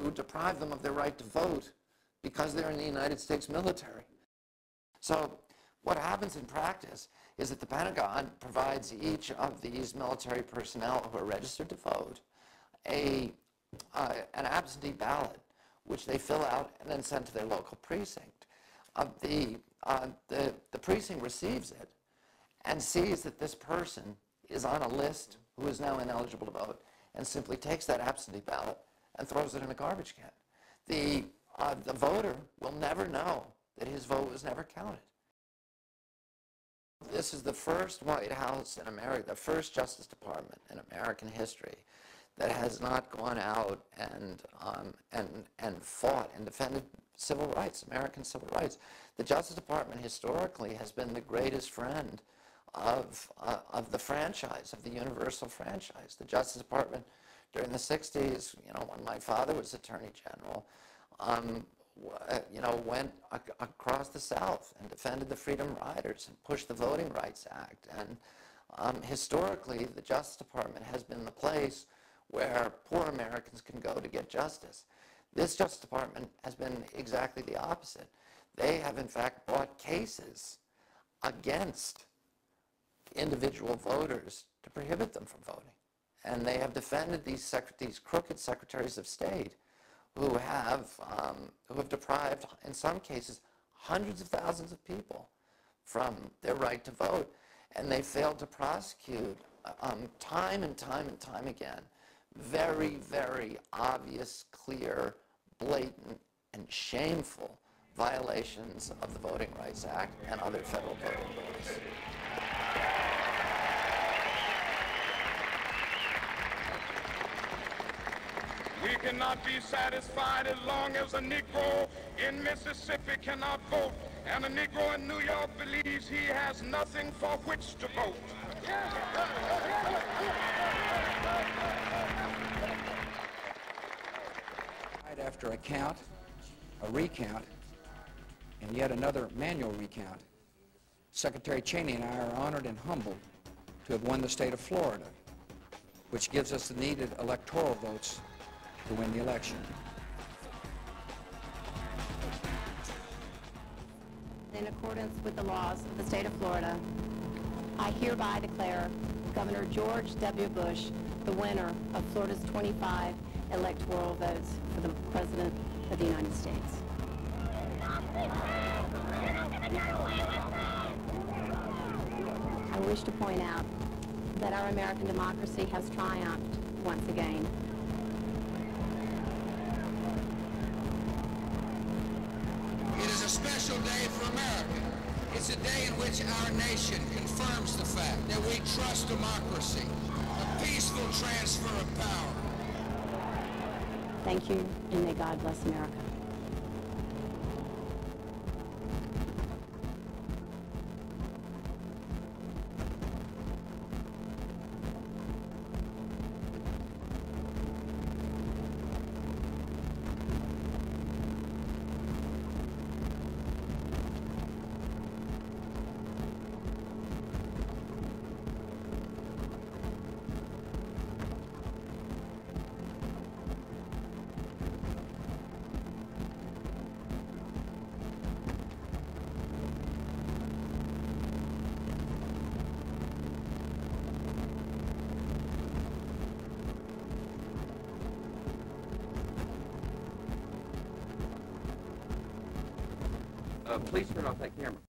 to deprive them of their right to vote because they're in the United States military. So what happens in practice is that the Pentagon provides each of these military personnel who are registered to vote an absentee ballot, which they fill out and then send to their local precinct. The precinct receives it and sees that this person is on a list who is now ineligible to vote and simply takes that absentee ballot and throws it in a garbage can. The voter will never know that his vote was never counted. This is the first White House in America, the first Justice Department in American history that has not gone out and fought and defended civil rights, American civil rights. The Justice Department historically has been the greatest friend of the franchise, of the universal franchise. The Justice Department during the 60s, when my father was Attorney General, went across the South and defended the Freedom Riders and pushed the Voting Rights Act. And historically, the Justice Department has been the place where poor Americans can go to get justice. This Justice Department has been exactly the opposite. They have, in fact, brought cases against individual voters to prohibit them from voting. And they have defended these crooked secretaries of state who have deprived, in some cases, hundreds of thousands of people from their right to vote. And they failed to prosecute time and time and time again very, very obvious, clear, blatant, and shameful violations of the Voting Rights Act and other federal voting laws. We cannot be satisfied as long as a Negro in Mississippi cannot vote, and a Negro in New York believes he has nothing for which to vote. Right after a count, a recount, and yet another manual recount, Secretary Cheney and I are honored and humbled to have won the state of Florida, which gives us the needed electoral votes to win the election. In accordance with the laws of the state of Florida, I hereby declare Governor George W. Bush the winner of Florida's 25 electoral votes for the President of the United States. I wish to point out that our American democracy has triumphed once again. It is a special day for America. It's a day in which our nation confirms the fact that we trust democracy, a peaceful transfer of power. Thank you, and may God bless America. Please turn off that camera.